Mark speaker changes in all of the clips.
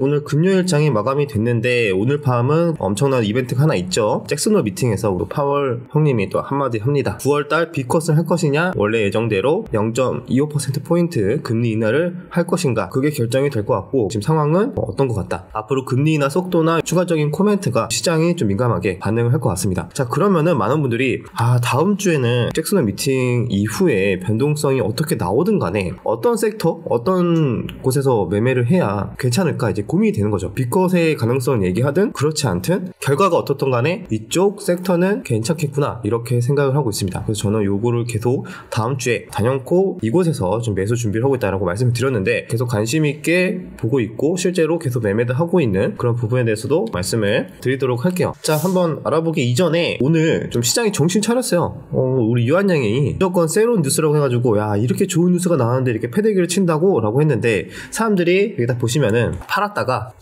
Speaker 1: 오늘 금요일장이 마감이 됐는데 오늘 밤은 엄청난 이벤트가 하나 있죠. 잭슨홀 미팅에서 우리 파월 형님이 또 한마디 합니다. 9월달 B컷을 할 것이냐, 원래 예정대로 0.25%포인트 금리 인하를 할 것인가, 그게 결정이 될 것 같고 지금 상황은 어떤 것 같다. 앞으로 금리 인하 속도나 추가적인 코멘트가 시장이 좀 민감하게 반응을 할 것 같습니다. 자, 그러면은 많은 분들이 다음 주에는 잭슨홀 미팅 이후에 변동성이 어떻게 나오든 간에 어떤 섹터, 어떤 곳에서 매매를 해야 괜찮을까 이제 고민이 되는 거죠. B컷의 가능성을 얘기하든 그렇지 않든 결과가 어떻든 간에 이쪽 섹터는 괜찮겠구나 이렇게 생각을 하고 있습니다. 그래서 저는 요거를 계속 다음 주에 단연코 이곳에서 좀 매수 준비를 하고 있다라고 말씀을 드렸는데 계속 관심 있게 보고 있고 실제로 계속 매매도 하고 있는 그런 부분에 대해서도 말씀을 드리도록 할게요. 자, 한번 알아보기 이전에 오늘 좀 시장이 정신 차렸어요. 우리 유한양이 무조건 새로운 뉴스라고 해가지고 야, 이렇게 좋은 뉴스가 나왔는데 이렇게 패대기를 친다고? 라고 했는데 사람들이 여기다 보시면은 팔았다가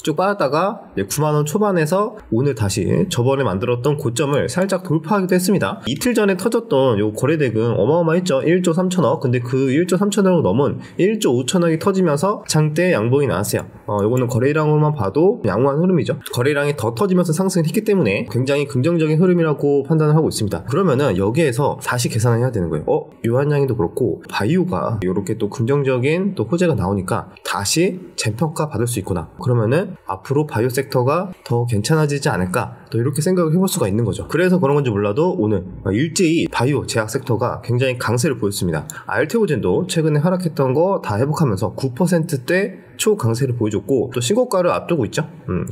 Speaker 1: 쭉 빠졌다가 9만원 초반에서 오늘 다시 저번에 만들었던 고점을 살짝 돌파하기도 했습니다. 이틀 전에 터졌던 요 거래대금 어마어마했죠. 1조 3천억. 근데 그 1조 3천억을 넘은 1조 5천억이 터지면서 장대 양봉이 나왔어요. 요거는 거래량으로만 봐도 양호한 흐름이죠. 거래량이 더 터지면서 상승을 했기 때문에 굉장히 긍정적인 흐름이라고 판단을 하고 있습니다. 그러면은 여기에서 다시 계산을 해야 되는 거예요. 유한양이도 그렇고 바이오가 이렇게 또 긍정적인 또 호재가 나오니까 다시 재평가 받을 수 있구나. 그러면은 앞으로 바이오 섹터가 더 괜찮아지지 않을까, 또 이렇게 생각을 해볼 수가 있는 거죠. 그래서 그런 건지 몰라도 오늘 일제히 바이오 제약 섹터가 굉장히 강세를 보였습니다. 알테오젠도 최근에 하락했던 거 다 회복하면서 9%대 초강세를 보여줬고 또 신고가를 앞두고 있죠.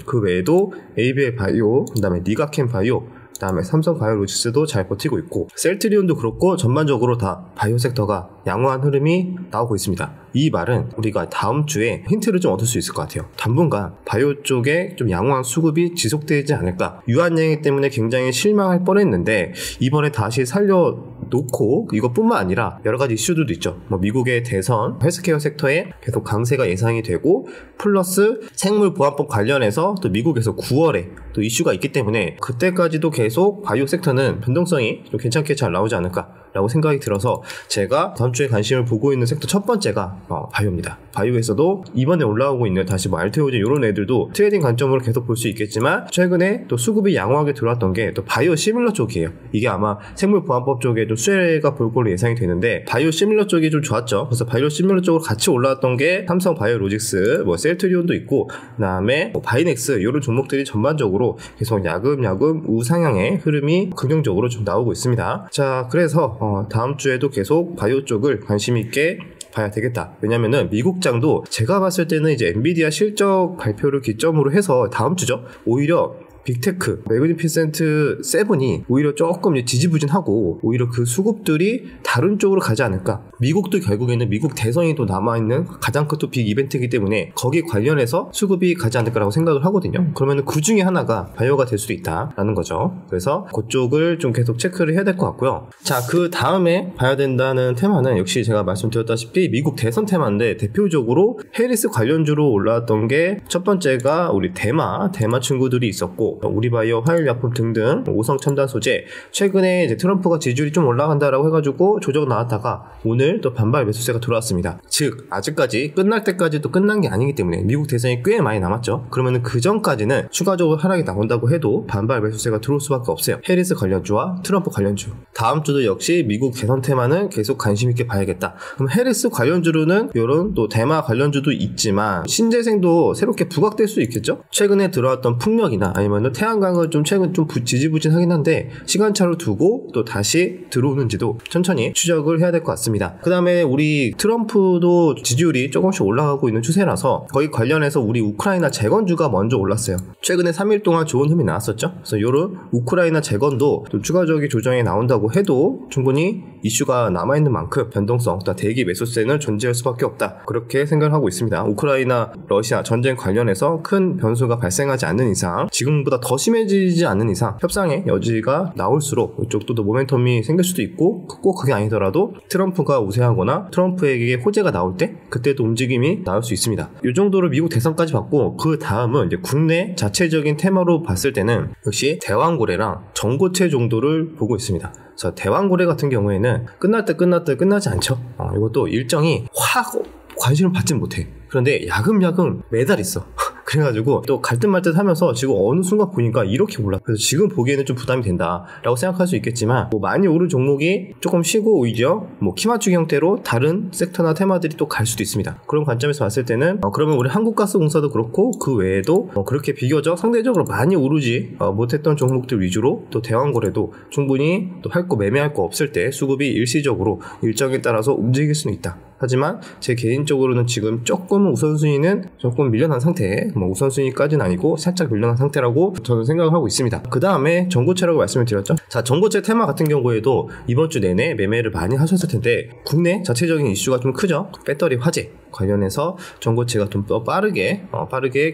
Speaker 1: 그 외에도 ABL 바이오, 그 다음에 니가켄 바이오, 그 다음에 삼성 바이오로직스도 잘 버티고 있고 셀트리온도 그렇고 전반적으로 다 바이오 섹터가 양호한 흐름이 나오고 있습니다. 이 말은 우리가 다음 주에 힌트를 좀 얻을 수 있을 것 같아요. 당분간 바이오 쪽에 좀 양호한 수급이 지속되지 않을까. 유한양이 때문에 굉장히 실망할 뻔했는데 이번에 다시 살려놓고 이것뿐만 아니라 여러 가지 이슈들도 있죠. 미국의 대선, 헬스케어 섹터에 계속 강세가 예상이 되고 플러스 생물보안법 관련해서 또 미국에서 9월에 또 이슈가 있기 때문에 그때까지도 계속 바이오 섹터는 변동성이 좀 괜찮게 잘 나오지 않을까 라고 생각이 들어서 제가 다음 주에 관심을 보고 있는 섹터 첫 번째가 바이오입니다. 바이오에서도 이번에 올라오고 있는 다시 알테오젠 이런 애들도 트레이딩 관점으로 계속 볼 수 있겠지만 최근에 또 수급이 양호하게 들어왔던 게 또 바이오 시밀러 쪽이에요. 이게 아마 생물보안법 쪽에 좀 수혜가 볼 걸로 예상이 되는데 바이오 시밀러 쪽이 좀 좋았죠. 그래서 바이오 시밀러 쪽으로 같이 올라왔던 게 삼성 바이오로직스, 셀트리온도 있고 그 다음에 바이넥스 이런 종목들이 전반적으로 계속 야금야금 우상향의 흐름이 긍정적으로 좀 나오고 있습니다. 자, 그래서 다음 주에도 계속 바이오 쪽을 관심 있게 봐야 되겠다. 왜냐면은 미국장도 제가 봤을 때는 이제 엔비디아 실적 발표를 기점으로 해서 다음 주죠. 오히려 빅테크, 매그니피센트 7이 오히려 조금 지지부진하고 오히려 그 수급들이 다른 쪽으로 가지 않을까. 미국도 결국에는 미국 대선이 또 남아있는 가장 큰 또 빅 이벤트이기 때문에 거기 관련해서 수급이 가지 않을까라고 생각을 하거든요. 그러면 그 중에 하나가 바이오가 될 수도 있다라는 거죠. 그래서 그쪽을 좀 계속 체크를 해야 될 것 같고요. 자, 그 다음에 봐야 된다는 테마는 역시 제가 말씀드렸다시피 미국 대선 테마인데 대표적으로 해리스 관련주로 올라왔던 게 첫 번째가 우리 대마 친구들이 있었고 우리바이오, 화일약품 등등 오성첨단 소재 최근에 이제 트럼프가 지지율이 좀 올라간다라고 해가지고 조정 나왔다가 오늘 또 반발 매수세가 들어왔습니다. 즉 아직까지 끝날 때까지도 끝난 게 아니기 때문에 미국 대선이 꽤 많이 남았죠. 그러면은 그 전까지는 추가적으로 하락이 나온다고 해도 반발 매수세가 들어올 수밖에 없어요. 해리스 관련주와 트럼프 관련주. 다음 주도 역시 미국 대선 테마는 계속 관심 있게 봐야겠다. 그럼 해리스 관련주로는 이런 또 대마 관련주도 있지만 신재생도 새롭게 부각될 수 있겠죠. 최근에 들어왔던 풍력이나 아니면 태양광은 좀 최근 좀 지지부진하긴 한데 시간차로 두고 또 다시 들어오는지도 천천히 추적을 해야 될 것 같습니다. 그 다음에 우리 트럼프도 지지율이 조금씩 올라가고 있는 추세라서 거기 관련해서 우리 우크라이나 재건주가 먼저 올랐어요. 최근에 3일 동안 좋은 흐름이 나왔었죠. 그래서 이런 우크라이나 재건도 또 추가적인 조정이 나온다고 해도 충분히 이슈가 남아있는 만큼 변동성, 또 대기 매수세는 존재할 수밖에 없다. 그렇게 생각을 하고 있습니다. 우크라이나, 러시아 전쟁 관련해서 큰 변수가 발생하지 않는 이상 지금보다 더 심해지지 않는 이상 협상의 여지가 나올수록 이쪽도 더 모멘텀이 생길 수도 있고 꼭 그게 아니더라도 트럼프가 우세하거나 트럼프에게 호재가 나올 때 그때도 움직임이 나올 수 있습니다. 이 정도로 미국 대선까지 봤고 그 다음은 이제 국내 자체적인 테마로 봤을 때는 역시 대왕고래랑 전고체 정도를 보고 있습니다. 자, 대왕고래 같은 경우에는 끝날 때 끝나지 않죠. 이것도 일정이 확 관심을 받지 못해. 그런데 야금야금 매달 있어. 그래가지고 또 갈 듯 말 듯 하면서 지금 어느 순간 보니까 이렇게 올라. 그래서 지금 보기에는 좀 부담이 된다라고 생각할 수 있겠지만 뭐 많이 오른 종목이 조금 쉬고 오히려 뭐 키맞추기 형태로 다른 섹터나 테마들이 또 갈 수도 있습니다. 그런 관점에서 봤을 때는 그러면 우리 한국가스공사도 그렇고 그 외에도 그렇게 비교적 상대적으로 많이 오르지 못했던 종목들 위주로 또 대왕거래도 충분히 또 할 거 매매할 거 없을 때 수급이 일시적으로 일정에 따라서 움직일 수는 있다. 하지만 제 개인적으로는 지금 조금 우선순위는 조금 밀려난 상태, 뭐 우선순위까지는 아니고 살짝 밀려난 상태라고 저는 생각을 하고 있습니다. 그 다음에 전고체라고 말씀을 드렸죠. 자, 전고체 테마 같은 경우에도 이번 주 내내 매매를 많이 하셨을 텐데 국내 자체적인 이슈가 좀 크죠. 배터리 화재 관련해서 전고체가 좀 더 빠르게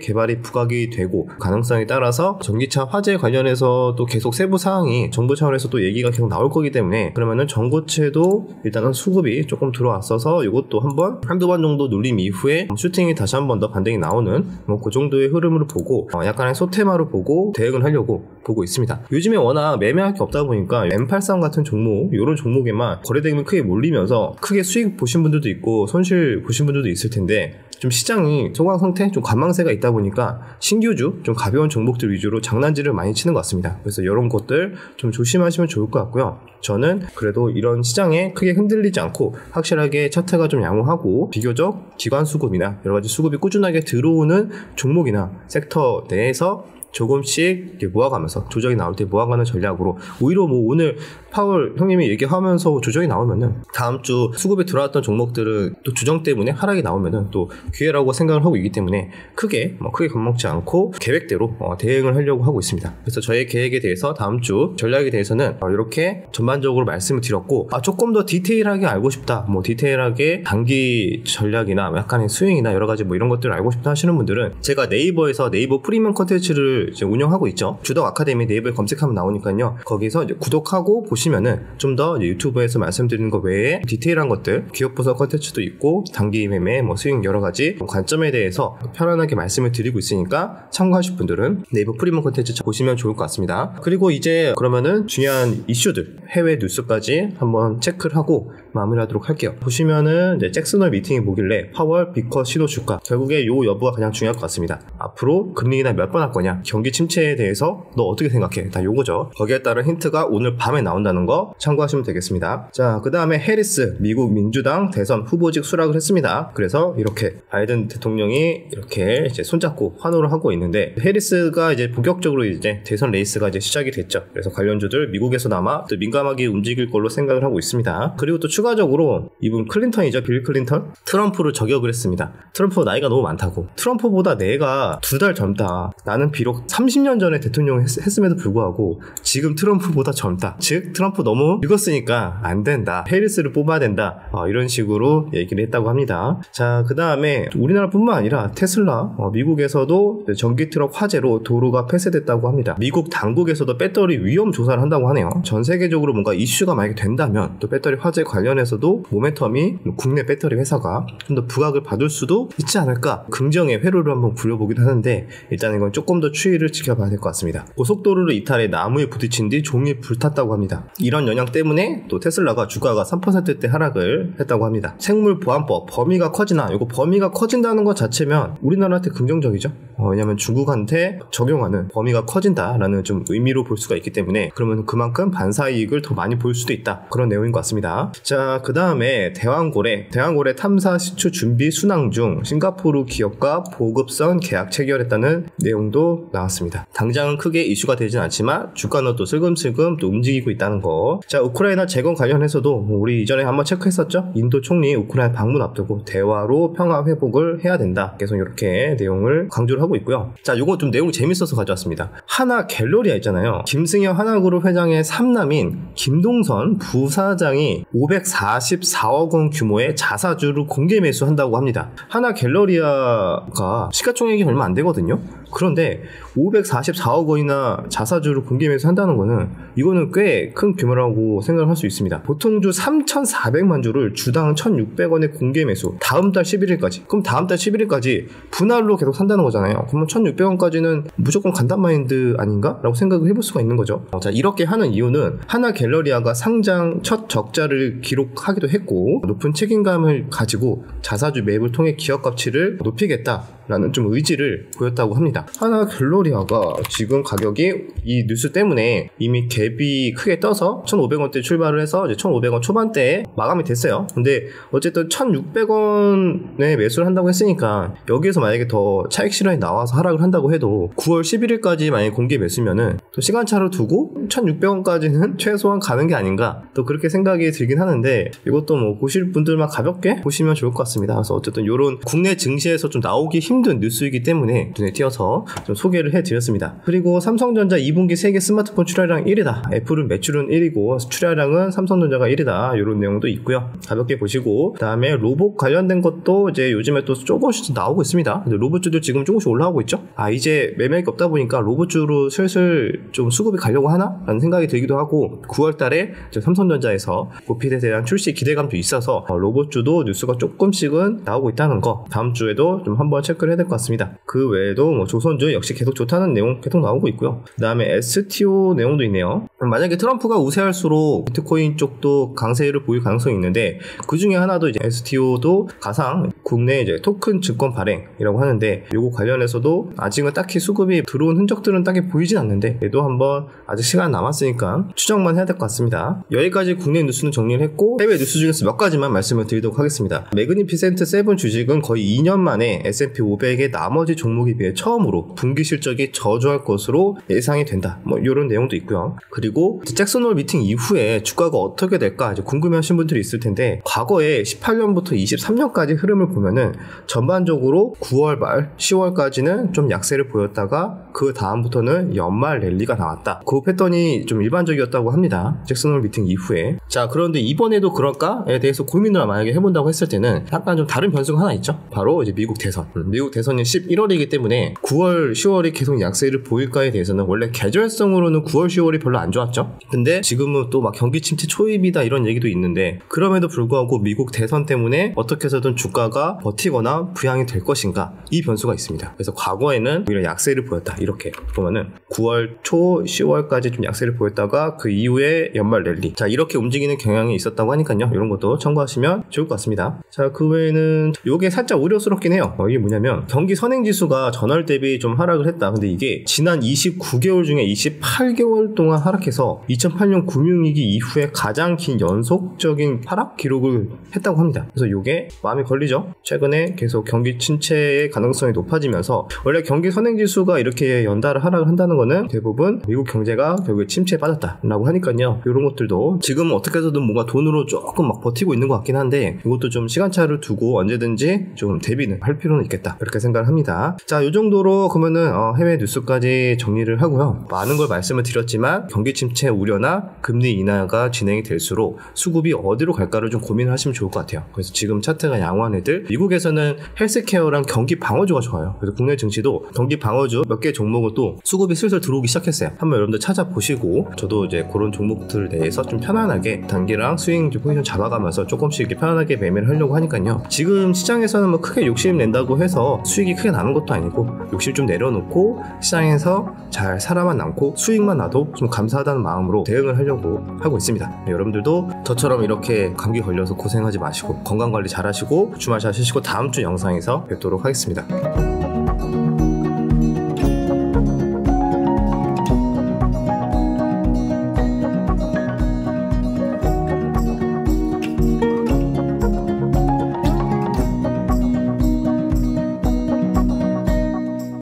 Speaker 1: 개발이 부각이 되고 가능성에 따라서 전기차 화재 관련해서 또 계속 세부 사항이 정부 차원에서 또 얘기가 계속 나올 거기 때문에 그러면은 전고체도 일단은 수급이 조금 들어왔어서 이것도 한두 번 정도 눌림 이후에 슈팅이 다시 한 번 더 반등이 나오는 뭐 그 정도의 흐름으로 보고 약간의 소테마로 보고 대응을 하려고 보고 있습니다. 요즘에 워낙 매매할 게 없다 보니까 M83 같은 종목, 이런 종목에만 거래대금이 크게 몰리면서 크게 수익 보신 분들도 있고 손실 보신 분들도 있을 텐데 좀 시장이 소강 상태, 좀 관망세가 있다 보니까 신규주, 좀 가벼운 종목들 위주로 장난질을 많이 치는 것 같습니다. 그래서 이런 것들 좀 조심하시면 좋을 것 같고요. 저는 그래도 이런 시장에 크게 흔들리지 않고 확실하게 차트가 좀 양호하고 비교적 기관 수급이나 여러 가지 수급이 꾸준하게 들어오는 종목이나 섹터 내에서 조금씩 모아가면서 조정이 나올 때 모아가는 전략으로 오히려 뭐 오늘 파월 형님이 얘기하면서 조정이 나오면은 다음 주 수급에 들어왔던 종목들은 또 조정 때문에 하락이 나오면은 또 기회라고 생각을 하고 있기 때문에 크게 겁먹지 않고 계획대로 대응을 하려고 하고 있습니다. 그래서 저의 계획에 대해서 다음 주 전략에 대해서는 이렇게 전반적으로 말씀을 드렸고 조금 더 디테일하게 알고 싶다, 뭐 디테일하게 단기 전략이나 약간의 스윙이나 여러 가지 뭐 이런 것들을 알고 싶다 하시는 분들은 제가 네이버에서 네이버 프리미엄 컨텐츠를 이제 운영하고 있죠. 주덕 아카데미 네이버에 검색하면 나오니까요. 거기서 이제 구독하고 보시면은 좀 더 유튜브에서 말씀드리는 것 외에 디테일한 것들, 기업 분석 컨텐츠도 있고 단기 매매, 뭐 수익 여러 가지 관점에 대해서 편안하게 말씀을 드리고 있으니까 참고하실 분들은 네이버 프리미엄 컨텐츠 보시면 좋을 것 같습니다. 그리고 이제 그러면은 중요한 이슈들, 해외 뉴스까지 한번 체크를 하고 마무리하도록 할게요. 보시면은 이제 잭슨홀 미팅이 뭐길래 파월, 비컷, 시도 주가, 결국에 요 여부가 가장 중요할 것 같습니다. 앞으로 금리 인하 몇 번 할 거냐, 경기 침체에 대해서 너 어떻게 생각해? 다 요거죠. 거기에 따른 힌트가 오늘 밤에 나온다는 거 참고하시면 되겠습니다. 자, 그 다음에 해리스 미국 민주당 대선 후보직 수락을 했습니다. 그래서 이렇게 바이든 대통령이 이렇게 이제 손잡고 환호를 하고 있는데 해리스가 이제 본격적으로 이제 대선 레이스가 이제 시작이 됐죠. 그래서 관련주들 미국에서나마 또 민감하게 움직일 걸로 생각을 하고 있습니다. 그리고 또 추가적으로 이분 클린턴이죠. 빌 클린턴, 트럼프를 저격을 했습니다. 트럼프 나이가 너무 많다고, 트럼프보다 내가 2달 젊다, 나는 비록 30년 전에 대통령 했음에도 불구하고 지금 트럼프보다 젊다, 즉 트럼프 너무 늙었으니까 안 된다, 해리스를 뽑아야 된다, 이런 식으로 얘기를 했다고 합니다. 자, 그 다음에 우리나라뿐만 아니라 테슬라, 미국에서도 전기트럭 화재로 도로가 폐쇄됐다고 합니다. 미국 당국에서도 배터리 위험 조사를 한다고 하네요. 전 세계적으로 뭔가 이슈가 만약에 된다면 또 배터리 화재 관련해서도 모멘텀이 국내 배터리 회사가 좀 더 부각을 받을 수도 있지 않을까, 긍정의 회로를 한번 굴려보기도 하는데 일단 이건 조금 더 추이를 지켜봐야 될 것 같습니다. 고속도로를 이탈해 나무에 부딪힌 뒤 종이 불탔다고 합니다. 이런 영향 때문에 또 테슬라가 주가가 3%대 하락을 했다고 합니다. 생물보안법 범위가 커지나, 이거 범위가 커진다는 것 자체면 우리나라한테 긍정적이죠. 왜냐하면 중국한테 적용하는 범위가 커진다라는 좀 의미로 볼 수가 있기 때문에 그러면 그만큼 반사이익을 더 많이 볼 수도 있다, 그런 내용인 것 같습니다. 자, 그 다음에 대왕고래 탐사 시추 준비 순항 중 싱가포르 기업과 보급선 계약 체결했다는 내용도 나왔습니다. 당장은 크게 이슈가 되진 않지만 주가는 또 슬금슬금 또 움직이고 있다는 거. 자, 우크라이나 재건 관련해서도 우리 이전에 한번 체크했었죠. 인도 총리 우크라이나 방문 앞두고 대화로 평화 회복을 해야 된다, 계속 이렇게 내용을 강조를 하고 있고요. 자, 요거 좀 내용이 재밌어서 가져왔습니다. 하나 갤러리아 있잖아요. 김승현 하나그룹 회장의 삼남인 김동선 부사장이 544억 원 규모의 자사주를 공개 매수한다고 합니다. 하나 갤러리아가 시가총액이 얼마 안 되거든요. 그런데 544억 원이나 자사주를 공개 매수한다는 거는 이거는 꽤 큰 규모라고 생각을 할 수 있습니다. 보통 주 3,400만 주를 주당 1,600원에 공개 매수, 다음 달 11일까지. 그럼 다음 달 11일까지 분할로 계속 산다는 거잖아요. 그러면 1,600원까지는 무조건 간단 마인드 아닌가? 라고 생각을 해볼 수가 있는 거죠. 자, 이렇게 하는 이유는 하나 갤러리아가 상장 첫 적자를 기록하기도 했고 높은 책임감을 가지고 자사주 매입을 통해 기업 가치를 높이겠다, 라는 좀 의지를 보였다고 합니다. 하나갤러리아가 지금 가격이 이 뉴스 때문에 이미 갭이 크게 떠서 1,500원대 출발을 해서 이제 1,500원 초반대에 마감이 됐어요. 근데 어쨌든 1,600원에 매수를 한다고 했으니까 여기에서 만약에 더 차익 실현이 나와서 하락을 한다고 해도 9월 11일까지 만약에 공개 매수면은 또 시간차를 두고 1,600원까지는 최소한 가는 게 아닌가 또 그렇게 생각이 들긴 하는데 이것도 뭐 보실 분들만 가볍게 보시면 좋을 것 같습니다. 그래서 어쨌든 이런 국내 증시에서 좀 나오기 힘든 뉴스이기 때문에 눈에 띄어서 좀 소개를 해드렸습니다. 그리고 삼성전자 2분기 세계 스마트폰 출하량 1위다. 애플은 매출은 1위고 출하량은 삼성전자가 1위다. 이런 내용도 있고요. 가볍게 보시고 그 다음에 로봇 관련된 것도 이제 요즘에 또 조금씩 나오고 있습니다. 로봇주도 지금 조금씩 올라오고 있죠. 이제 매매가 없다 보니까 로봇주로 슬슬 좀 수급이 가려고 하나? 라는 생각이 들기도 하고 9월달에 삼성전자에서 모핏에 대한 출시 기대감도 있어서 로봇주도 뉴스가 조금씩은 나오고 있다는 거 다음 주에도 좀 한번 체크를 해야 될 것 같습니다. 그 외에도 뭐 조선주 역시 계속 좋다는 내용 계속 나오고 있고요. 그 다음에 STO 내용도 있네요. 만약에 트럼프가 우세할수록 비트코인 쪽도 강세를 보일 가능성이 있는데 그 중에 하나도 이제 STO도 가상 국내 이제 토큰 증권 발행이라고 하는데 요거 관련해서도 아직은 딱히 수급이 들어온 흔적들은 딱히 보이진 않는데 얘도 한번 아직 시간 남았으니까 추정만 해야 될 것 같습니다. 여기까지 국내 뉴스는 정리를 했고 해외 뉴스 중에서 몇 가지만 말씀을 드리도록 하겠습니다. 매그니피센트 7 주식은 거의 2년 만에 S&P 500의 나머지 종목에 비해 처음으로 분기 실적이 저조할 것으로 예상이 된다. 뭐 이런 내용도 있고요. 그리고 잭슨홀 미팅 이후에 주가가 어떻게 될까 이제 궁금해하신 분들이 있을 텐데 과거에 18년부터 23년까지 흐름을 보면은 전반적으로 9월 말 10월까지는 좀 약세를 보였다가 그 다음부터는 연말 랠리가 나왔다. 그 패턴이 좀 일반적이었다고 합니다. 잭슨홀 미팅 이후에. 자, 그런데 이번에도 그럴까에 대해서 고민을 만약에 해본다고 했을 때는 약간 좀 다른 변수가 하나 있죠. 바로 이제 미국 대선. 미국 대선이 11월이기 때문에 9월, 10월이 계속 약세를 보일까에 대해서는 원래 계절성으로는 9월, 10월이 별로 안 좋았죠. 근데 지금은 또 막 경기 침체 초입이다 이런 얘기도 있는데 그럼에도 불구하고 미국 대선 때문에 어떻게 해서든 주가가 버티거나 부양이 될 것인가 이 변수가 있습니다. 그래서 과거에는 오히려 약세를 보였다. 이렇게 보면은 9월 초, 10월까지 좀 약세를 보였다가 그 이후에 연말 랠리. 자, 이렇게 움직이는 경향이 있었다고 하니까요. 이런 것도 참고하시면 좋을 것 같습니다. 자, 그 외에는 요게 살짝 우려스럽긴 해요. 이게 뭐냐면 경기 선행지수가 전월 대비 좀 하락을 했다. 근데 이게 지난 29개월 중에 28개월 동안 하락해서 2008년 금융위기 이후에 가장 긴 연속적인 하락 기록을 했다고 합니다. 그래서 요게 마음이 걸리죠. 최근에 계속 경기 침체의 가능성이 높아지면서 원래 경기 선행지수가 이렇게 연달아 하락을 한다는 거는 대부분 미국 경제가 결국에 침체에 빠졌다라고 하니까요. 이런 것들도 지금 어떻게 해서든 뭔가 돈으로 조금 막 버티고 있는 것 같긴 한데 이것도 좀 시간차를 두고 언제든지 좀 대비는 할 필요는 있겠다. 이렇게 생각을 합니다. 자, 이 정도로 그러면은 해외 뉴스까지 정리를 하고요. 많은 걸 말씀을 드렸지만 경기 침체 우려나 금리 인하가 진행이 될수록 수급이 어디로 갈까를 좀 고민을 하시면 좋을 것 같아요. 그래서 지금 차트가 양호한 애들 미국에서는 헬스케어랑 경기 방어주가 좋아요. 그래서 국내 증시도 경기 방어주 몇 개 종목은 또 수급이 슬슬 들어오기 시작했어요. 한번 여러분들 찾아보시고 저도 이제 그런 종목들 대해서 좀 편안하게 단기랑 스윙 포지션 잡아가면서 조금씩 이렇게 편안하게 매매를 하려고 하니까요. 지금 시장에서는 뭐 크게 욕심 낸다고 해서 수익이 크게 나는 것도 아니고 욕심 좀 내려놓고 시장에서 잘 살아만 남고 수익만 나도 좀 감사하다는 마음으로 대응을 하려고 하고 있습니다. 네, 여러분들도 저처럼 이렇게 감기 걸려서 고생하지 마시고 건강관리 잘 하시고 주말 잘 쉬시고 다음 주 영상에서 뵙도록 하겠습니다.